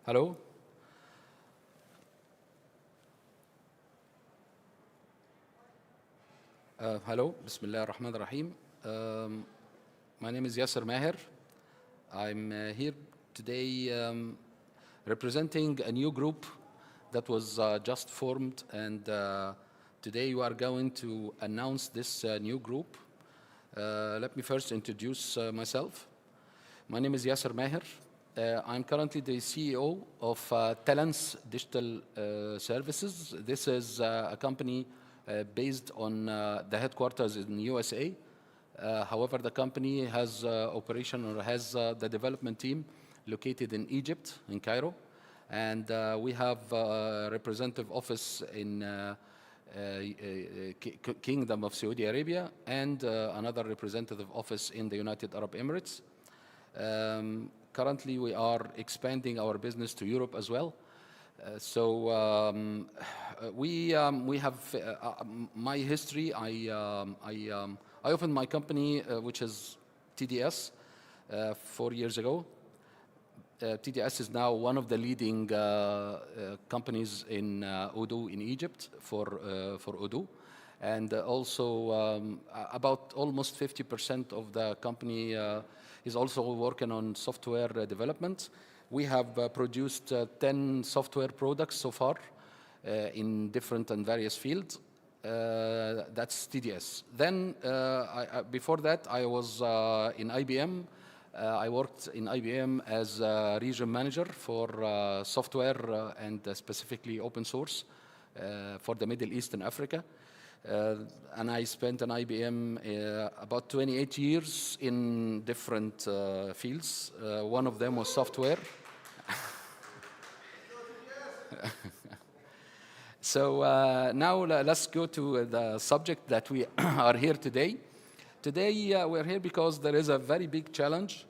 Hello? Hello, Bismillah ar-Rahman ar-Rahim. My name is Yasser Maher. I'm here today representing a new group that was just formed, and today we are going to announce this new group. Let me first introduce myself. My name is Yasser Maher. I'm currently the CEO of Talents Digital Services. This is a company based on the headquarters in USA. However, the company has operation or has the development team located in Egypt, in Cairo. And we have a representative office in Kingdom of Saudi Arabia and another representative office in the United Arab Emirates. Currently, we are expanding our business to Europe as well. We have my history. I opened my company, which is TDS, 4 years ago. TDS is now one of the leading companies in Odoo in Egypt for Odoo. And also about almost 50% of the company is also working on software development. We have produced 10 software products so far in different and various fields. That's TDS. Then before that, I was in IBM. I worked in IBM as a region manager for software and specifically open source for the Middle East and Africa. And I spent in IBM about 28 years in different fields. One of them was software. So now let's go to the subject that we are here today. Today we're here because there is a very big challenge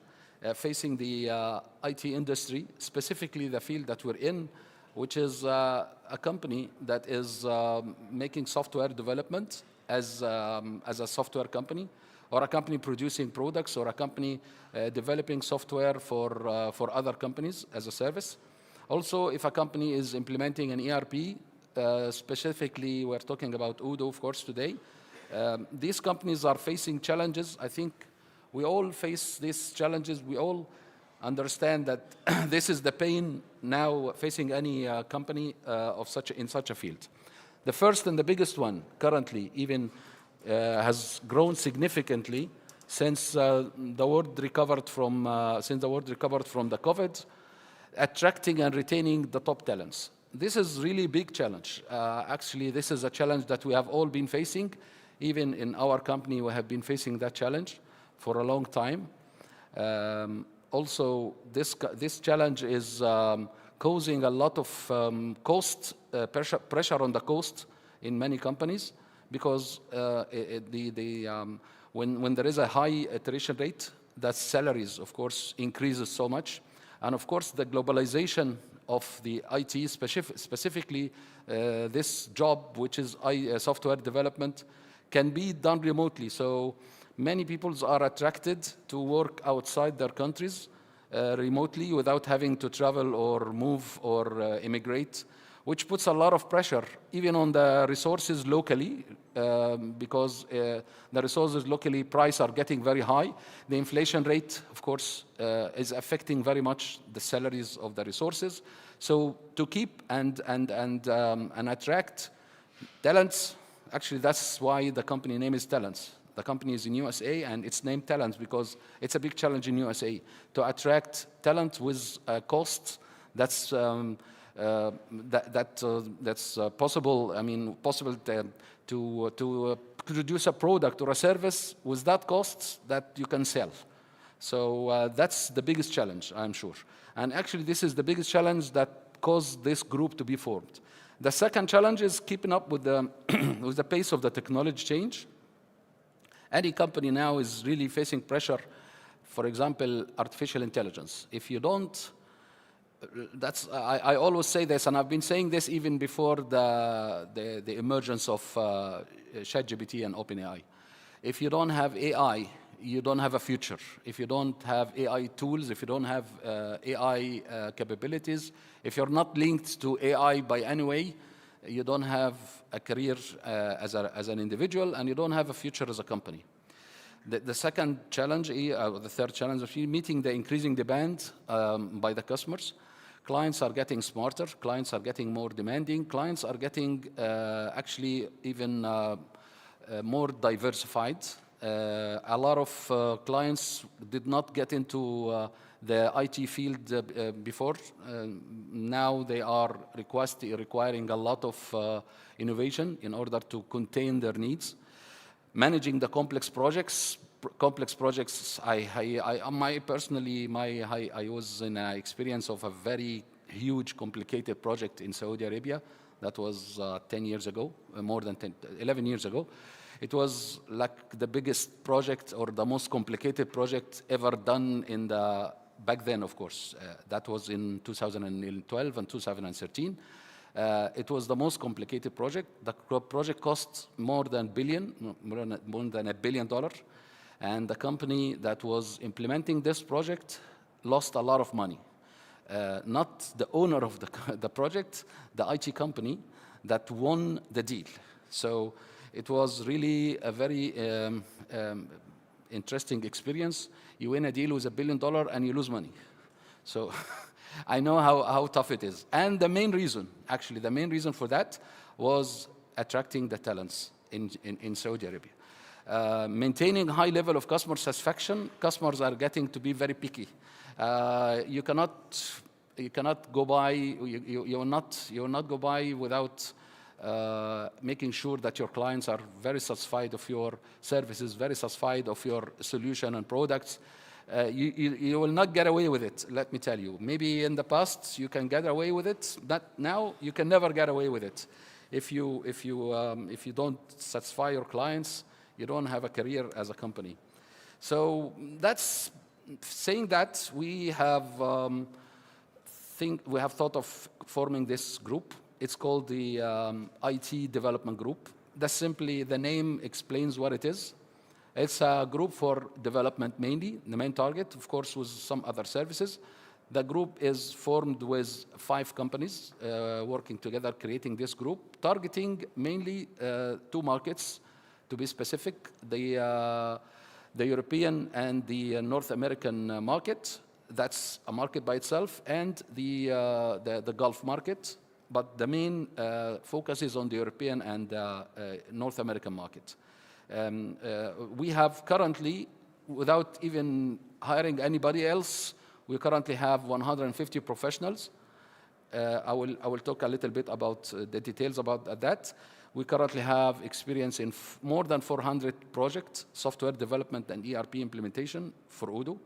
facing the IT industry, specifically the field that we're in, which is a company that is making software development as a software company, or a company producing products, or a company developing software for other companies as a service. Also, if a company is implementing an ERP, specifically we're talking about Odoo, of course, today. These companies are facing challenges. I think we all face these challenges. We all understand that this is the pain now facing any company in such a field. The first and the biggest one currently even has grown significantly since the world recovered from the COVID, attracting and retaining the top talents. This is really a big challenge. Actually, this is a challenge that we have all been facing. Even in our company, we have been facing that challenge for a long time. Also, this challenge is causing a lot of pressure on the cost in many companies, because when there is a high attrition rate, that salaries, of course, increases so much. And of course, the globalization of the IT, specifically this job, which is software development, can be done remotely. So many people are attracted to work outside their countries remotely without having to travel or move or immigrate, which puts a lot of pressure even on the resources locally, because the resources locally price are getting very high. The inflation rate, of course, is affecting very much the salaries of the resources. So to keep and attract talents, actually that's why the company name is Talents. The company is in USA and it's named Talents because it's a big challenge in USA to attract talent with costs that's possible. I mean, possible to produce a product or a service with that costs that you can sell. So that's the biggest challenge, I'm sure. And actually, this is the biggest challenge that caused this group to be formed. The second challenge is keeping up with the with the pace of the technology change. Any company now is really facing pressure. For example, artificial intelligence. If you don't, I always say this, and I've been saying this even before the emergence of ChatGPT and OpenAI. If you don't have AI you don't have a future. If you don't have AI tools, if you don't have AI capabilities, if you're not linked to AI by any way, you don't have a career as an individual, and you don't have a future as a company. The second challenge, the third challenge, is meeting the increasing demand by the customers. Clients are getting smarter, clients are getting more demanding, clients are getting actually even more diversified. A lot of clients did not get into the IT field before. Now they are requiring a lot of innovation in order to contain their needs. Managing the complex projects. I personally was in an experience of a very huge, complicated project in Saudi Arabia. That was 10 years ago, more than 11 years ago. It was like the biggest project or the most complicated project ever done back then, of course. That was in 2012 and 2013. It was the most complicated project. The project cost more than $1 billion. And the company that was implementing this project lost a lot of money. Not the owner of the project, the IT company that won the deal. So it was really a very interesting experience. You win a deal with $1 billion and you lose money. So I know how tough it is. And the main reason for that was attracting the talents in Saudi Arabia. Maintaining high level of customer satisfaction. Customers are getting to be very picky. You cannot go by. You will not go by without making sure that your clients are very satisfied of your services, very satisfied of your solution and products. You will not get away with it, let me tell you. Maybe in the past you can get away with it, but now you can never get away with it. If you don't satisfy your clients, you don't have a career as a company. So that's saying that we have thought of forming this group. It's called the IT Development Group. That's simply, the name explains what it is. It's a group for development mainly, the main target, of course, with some other services. The group is formed with 5 companies working together, creating this group, targeting mainly 2 markets, to be specific, the European and the North American market. That's a market by itself, and the Gulf market. But the main focus is on the European and North American market. We have currently, without even hiring anybody else, we currently have 150 professionals. I will talk a little bit about the details about that. We currently have experience in more than 400 projects, software development and ERP implementation for Odoo,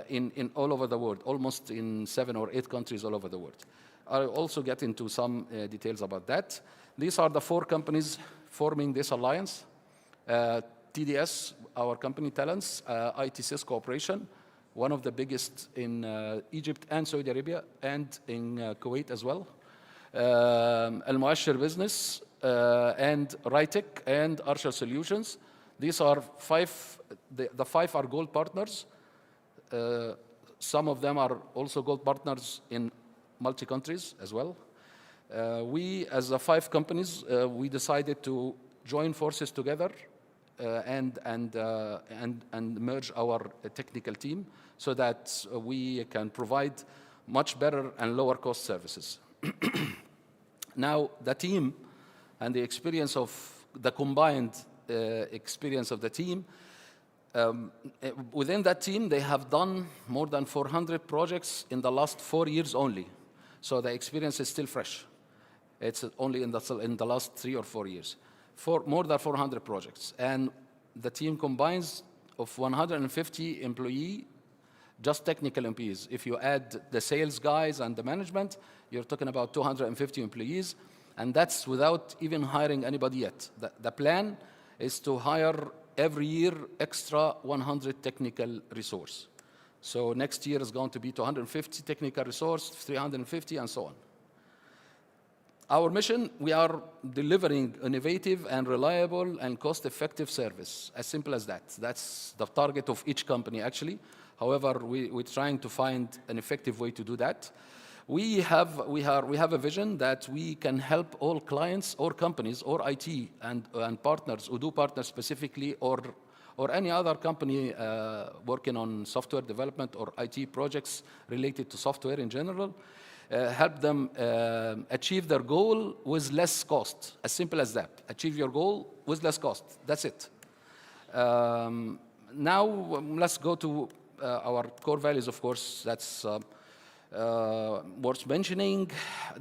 in all over the world, almost in 7 or 8 countries all over the world. I'll also get into some details about that. These are the 4 companies forming this alliance. TDS, our company Talents, ITSys Corporation, one of the biggest in Egypt and Saudi Arabia, and in Kuwait as well. Al-Muashir Business, and Rytec, and Arshad Solutions. These are 5, the 5 are gold partners. Some of them are also gold partners in multi-countries as well. We, as the 5 companies, we decided to join forces together and merge our technical team so that we can provide much better and lower cost services. Now, the team and the experience of the combined experience of the team, within that team, they have done more than 400 projects in the last 4 years only. So the experience is still fresh. It's only in the last 3 or 4 years. More than 400 projects. And the team combines of 150 employees, just technical employees. If you add the sales guys and the management, you're talking about 250 employees. And that's without even hiring anybody yet. The plan is to hire every year extra 100 technical resource. So next year is going to be 250 technical resource, 350, and so on. Our mission, we are delivering innovative and reliable and cost-effective service, as simple as that. That's the target of each company, actually. However, we're trying to find an effective way to do that. We have a vision that we can help all clients or companies or IT and partners, Odoo partners specifically, or any other company working on software development or IT projects related to software in general, help them achieve their goal with less cost. As simple as that. Achieve your goal with less cost. That's it. Now, let's go to our core values, of course. That's worth mentioning.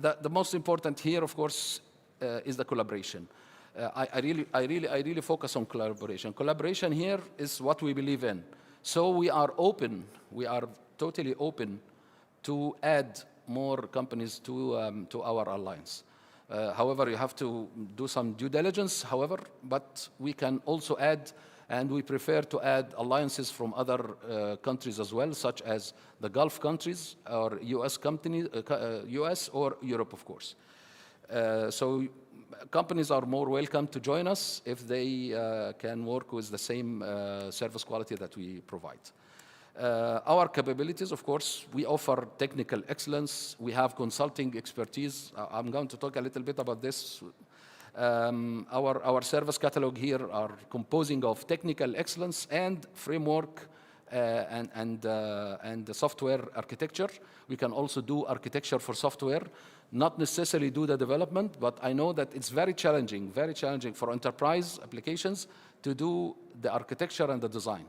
The most important here, of course, is the collaboration. I really focus on collaboration. Collaboration here is what we believe in. So we are open. We are totally open to add more companies to our alliance. However, you have to do some due diligence, however, but we can also add, and we prefer to add alliances from other countries as well, such as the Gulf countries or US or Europe, of course. So companies are more welcome to join us if they can work with the same service quality that we provide. Our capabilities, of course, we offer technical excellence. We have consulting expertise. I'm going to talk a little bit about this. Our service catalog here are composing of technical excellence and framework and the software architecture. We can also do architecture for software, not necessarily do the development, but I know that it's very challenging for enterprise applications to do the architecture and the design.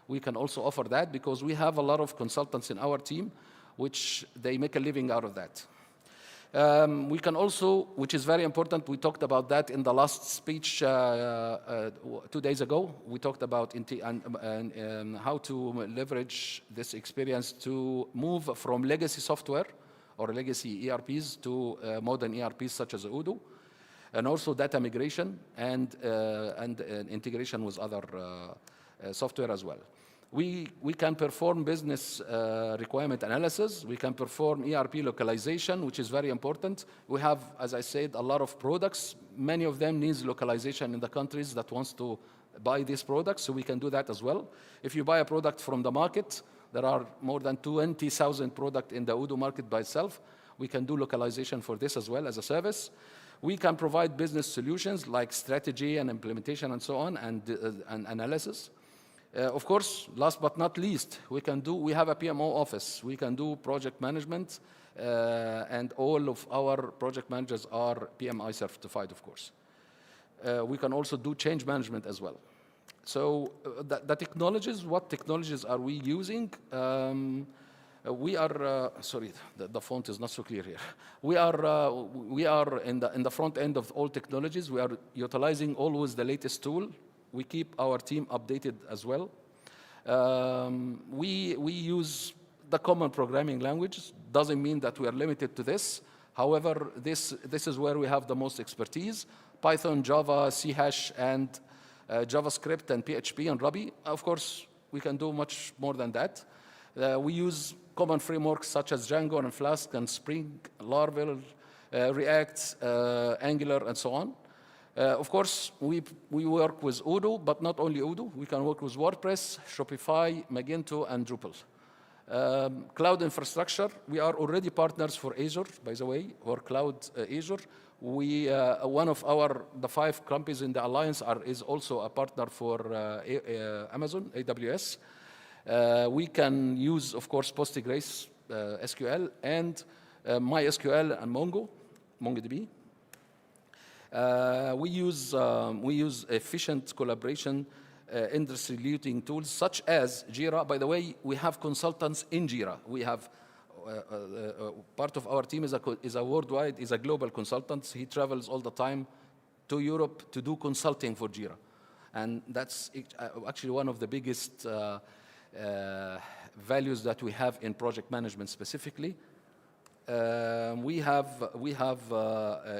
We can also offer that because we have a lot of consultants in our team, which they make a living out of that. We can also, which is very important, we talked about that in the last speech 2 days ago. We talked about how to leverage this experience to move from legacy software or legacy ERPs to modern ERPs such as Odoo, and also data migration and integration with other software as well. We can perform business requirement analysis. We can perform ERP localization, which is very important. We have, as I said, a lot of products. Many of them needs localization in the countries that wants to buy these products, so we can do that as well. If you buy a product from the market, there are more than 20,000 products in the Odoo market by itself. We can do localization for this as well as a service. We can provide business solutions like strategy and implementation and so on, and analysis. Of course, last but not least, we have a PMO office. We can do project management, and all of our project managers are PMI certified, of course. We can also do change management as well. So the technologies, what technologies are we using? We are, sorry, the font is not so clear here. We are in the front end of all technologies. We are utilizing always the latest tool. We keep our team updated as well. We use the common programming language. Doesn't mean that we are limited to this. However, this is where we have the most expertise. Python, Java, C#, and JavaScript, and PHP, and Ruby. Of course, we can do much more than that. We use common frameworks such as Django and Flask and Spring, Laravel, React, Angular, and so on. Of course, we work with Odoo, but not only Odoo. We can work with WordPress, Shopify, Magento, and Drupal. Cloud infrastructure, we are already partners for Azure, by the way, or Cloud Azure. One of the 5 companies in the alliance is also a partner for Amazon, AWS. We can use, of course, Postgres, SQL, and MySQL and MongoDB. We use efficient collaboration, industry-leading tools such as Jira. By the way, we have consultants in Jira. We have part of our team is a global consultant. He travels all the time to Europe to do consulting for Jira, and that's actually one of the biggest values that we have in project management specifically. We have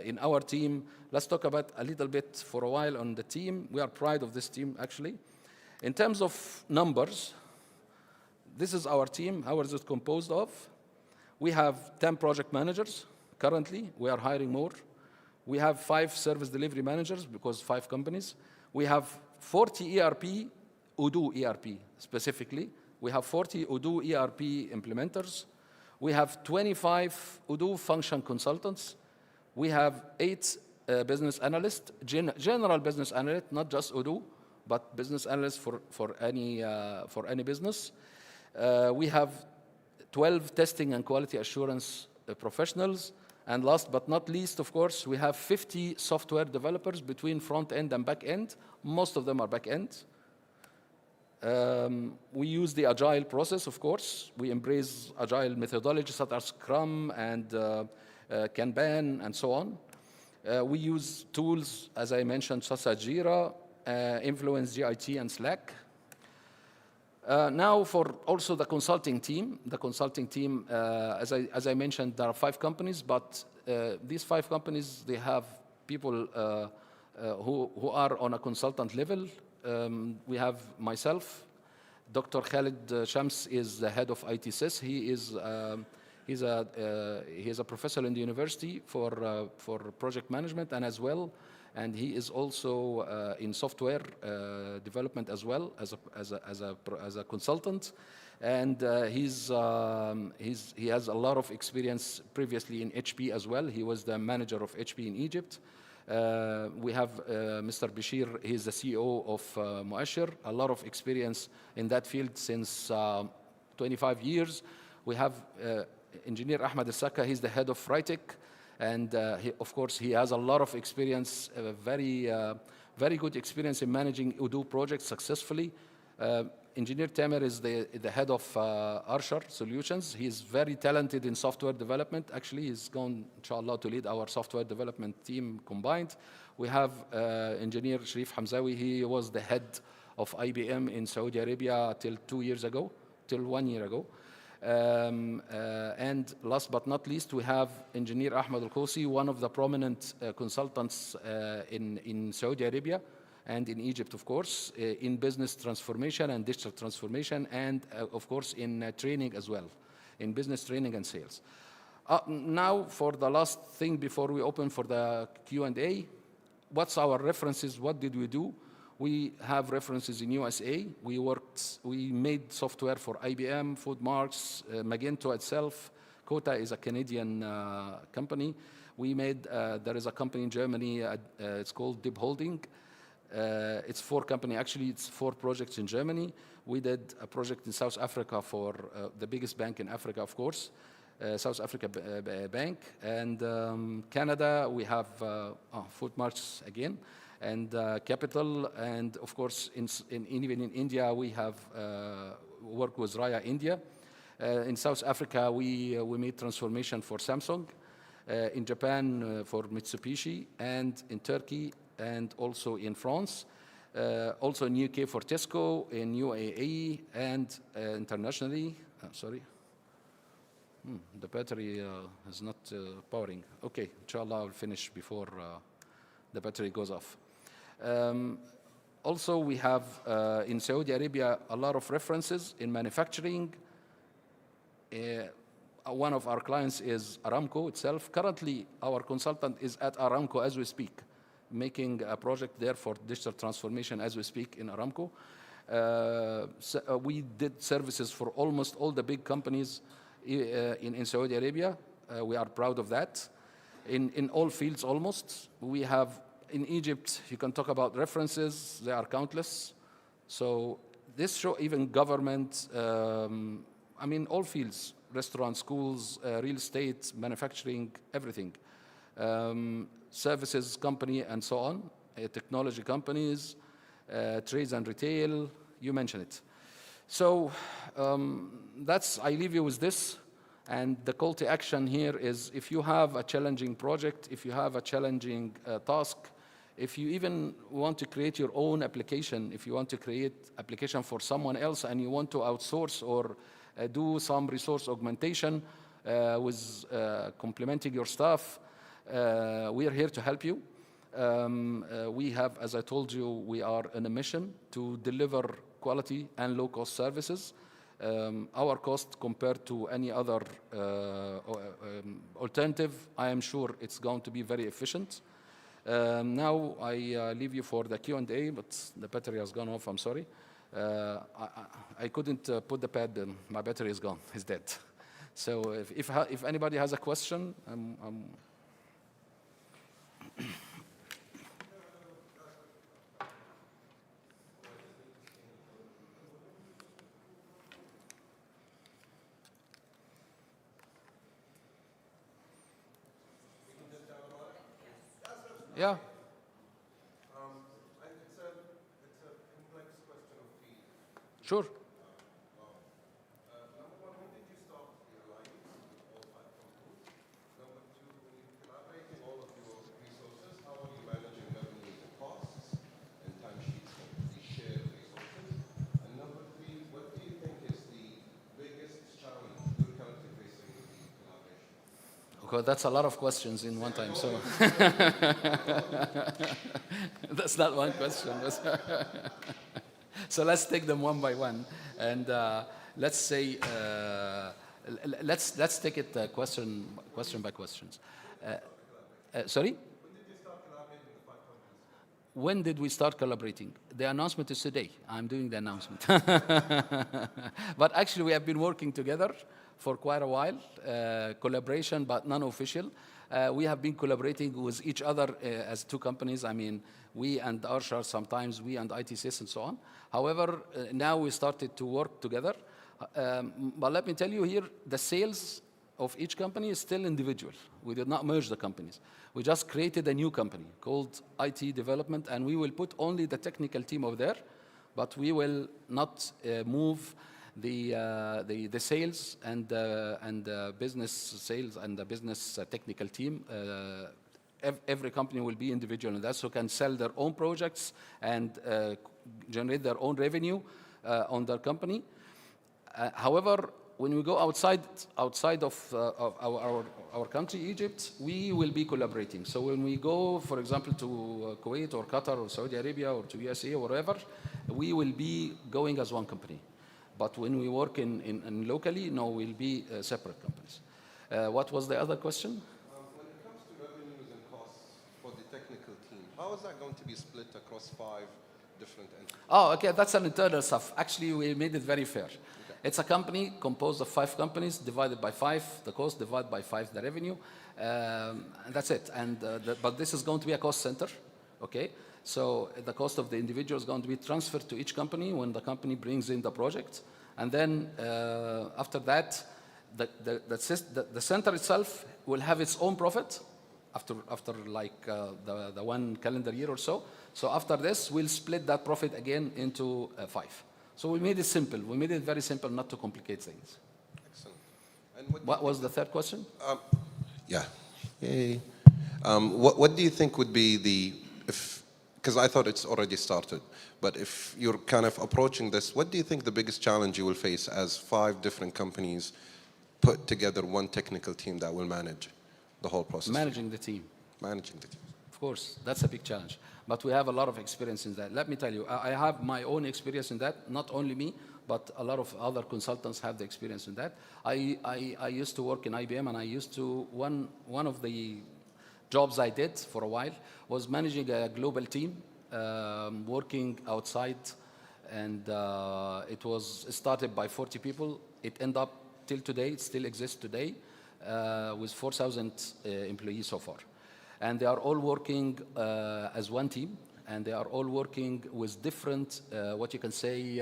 in our team, let's talk about a little bit for a while on the team. We are proud of this team, actually. In terms of numbers, this is our team. How is it composed of? We have 10 project managers currently. We are hiring more. We have 5 service delivery managers because 5 companies. We have 40 ERP, Odoo ERP specifically. We have 40 Odoo ERP implementers. We have 25 Odoo function consultants. We have 8 business analysts, general business analysts, not just Odoo, but business analysts for any business. We have 12 testing and quality assurance professionals. And last but not least, of course, we have 50 software developers between front end and back end. Most of them are back end. We use the agile process, of course. We embrace agile methodologies such as Scrum and Kanban and so on. We use tools, as I mentioned, such as Jira, Influence, GIT, and Slack. Now for also the consulting team. The consulting team, as I mentioned, there are 5 companies, but these 5 companies, they have people who are on a consultant level. We have myself. Dr. Khalid Shams is the head of ITSys. He's a professor in the university for project management and as well. And he is also in software development as well as a consultant, and he has a lot of experience previously in HP as well. He was the manager of HP in Egypt. We have Mr. Bashir. He's the CEO of Muashir. A lot of experience in that field since 25 years. We have Engineer Ahmed Al-Saka. He's the head of Frytech. And of course, he has a lot of experience, very good experience in managing Odoo projects successfully. Engineer Tamer is the head of Archer Solutions. He's very talented in software development. Actually, he's going, inshallah, to lead our software development team combined. We have Engineer Sharif Hamzawi. He was the head of IBM in Saudi Arabia till 1 year ago. And last but not least, we have Engineer Ahmed Al-Kosi, one of the prominent consultants in Saudi Arabia and in Egypt, of course, in business transformation and digital transformation, and of course in training as well, in business training and sales. Now, for the last thing before we open for the Q&A, what's our references? What did we do? We have references in USA. We made software for IBM, Foodmarks, Magento itself. Kota is a Canadian company. There is a company in Germany, it's called Dib Holding. It's 4 companies, actually it's 4 projects in Germany. We did a project in South Africa for the biggest bank in Africa, of course, South Africa Bank. And Canada, we have Foodmarks again. And Capital, and of course, even in India, we have worked with Raya India. In South Africa, we made transformation for Samsung. In Japan, for Mitsubishi, and in Turkey, and also in France. Also in UK for Tesco, in UAE, and internationally. Sorry. The battery is not powering. Okay, inshallah, I'll finish before the battery goes off. Also, we have in Saudi Arabia a lot of references in manufacturing. One of our clients is Aramco itself. Currently, our consultant is at Aramco as we speak, making a project there for digital transformation as we speak in Aramco. We did services for almost all the big companies in Saudi Arabia. We are proud of that. In all fields almost. We have in Egypt, you can talk about references, they are countless. So this show even government, I mean all fields, restaurants, schools, real estate, manufacturing, everything. Services company and so on, technology companies, trades and retail, you mentioned it. So I leave you with this. And the call to action here is if you have a challenging project, if you have a challenging task, if you even want to create your own application, if you want to create application for someone else and you want to outsource or do some resource augmentation with complementing your staff, we are here to help you. We have, as I told you, we are on a mission to deliver quality and low-cost services. Our cost compared to any other alternative, I am sure it's going to be very efficient. Now I leave you for the Q&A, but the battery has gone off, I'm sorry. I couldn't put the pad in. My battery is gone, it's dead. So if anybody has a question, yeah. It's a complex question of field. Sure. Number one, when did you start the alliance with all five companies? Number two, when you're collaborating all of your resources, how are you managing revenues and costs and timesheets for these shared resources? And number three, what do you think is the biggest challenge you're currently facing with the collaboration? Okay, that's a lot of questions in one time, so that's not one question. So let's take them one by one, and let's say let's take it question by questions. Sorry. When did we start collaborating? The announcement is today. I'm doing the announcement. But actually, we have been working together for quite a while, collaboration, but non-official. We have been collaborating with each other as two companies. I mean, we and Arshar, sometimes we and ITCS and so on. However, now we started to work together. But let me tell you here, the sales of each company is still individual. We did not merge the companies. We just created a new company called IT Development, and we will put only the technical team over there, but we will not move the sales and business sales and the business technical team. Every company will be individual in that, so can sell their own projects and generate their own revenue on their company. However, when we go outside of our country, Egypt, we will be collaborating. So when we go, for example, to Kuwait or Qatar or Saudi Arabia or to USA or wherever, we will be going as one company. But when we work in locally, no, we'll be separate companies. What was the other question? When it comes to revenues and costs for the technical team, how is that going to be split across 5 different entities? Oh, okay, that's an internal stuff. Actually, we made it very fair. It's a company composed of 5 companies, divided by 5, the cost, divided by 5, the revenue. And that's it. And but this is going to be a cost center, okay? So the cost of the individual is going to be transferred to each company when the company brings in the project. And then after that, the center itself will have its own profit after like the 1 calendar year or so. So after this, we'll split that profit again into 5. So we made it simple. We made it very simple, not to complicate things. Excellent. And what was the third question? Yeah. Yay. What do you think would be because I thought it's already started, but if you're kind of approaching this, what do you think the biggest challenge you will face as 5 different companies put together one technical team that will manage the whole process? Managing the team. Managing the team. Of course, that's a big challenge. But we have a lot of experience in that. Let me tell you, I have my own experience in that, not only me, but a lot of other consultants have the experience in that. I used to work in IBM, and I used to, one of the jobs I did for a while was managing a global team, working outside, and it was started by 40 people. It ended up till today, it still exists today, with 4,000 employees so far. And they are all working as one team, and they are all working with different, what you can say,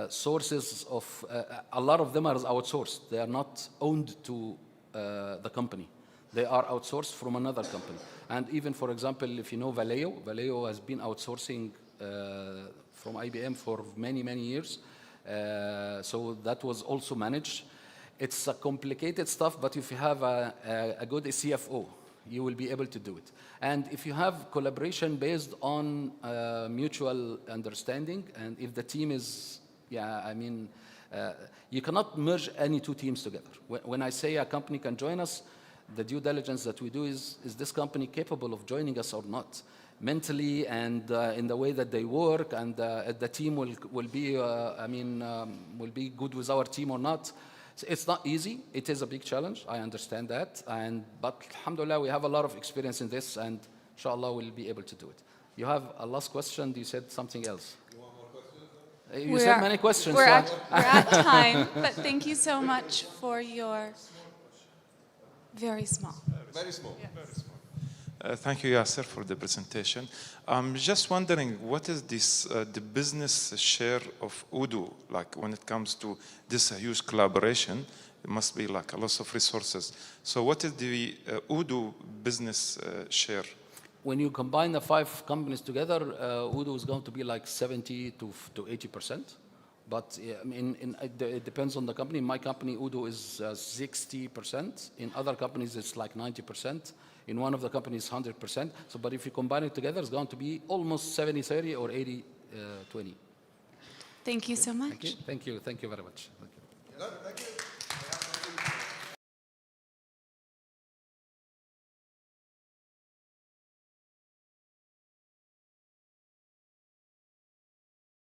sources of, a lot of them are outsourced. They are not owned to the company. They are outsourced from another company. And even, for example, if you know Valeo has been outsourcing from IBM for many, many years. So that was also managed. It's a complicated stuff, but if you have a good CFO, you will be able to do it. And if you have collaboration based on mutual understanding, and if the team is, you cannot merge any 2 teams together. When I say a company can join us, the due diligence that we do is this company capable of joining us or not? Mentally and in the way that they work, and the team will be good with our team or not. It's not easy. It is a big challenge. I understand that. But alhamdulillah, we have a lot of experience in this, and inshallah, we'll be able to do it. You have a last question. You said something else. You said many questions. We're so at time, but thank you so much for your very small. Very small. Thank you, Yasser, for the presentation. I'm just wondering, what is this, the business share of Odoo, like when it comes to this huge collaboration? It must be like a lot of resources. So what is the Odoo business share? when you combine the 5 companies together, Odoo is going to be like 70 to 80%. But I mean, it depends on the company. In my company, Odoo is 60%. In other companies, it's like 90%. In one of the companies, 100%. So, but if you combine it together, it's going to be almost 70-30 or 80-20. Thank you so much. Thank you. Thank you. Thank you very much. Thank you. Thank you.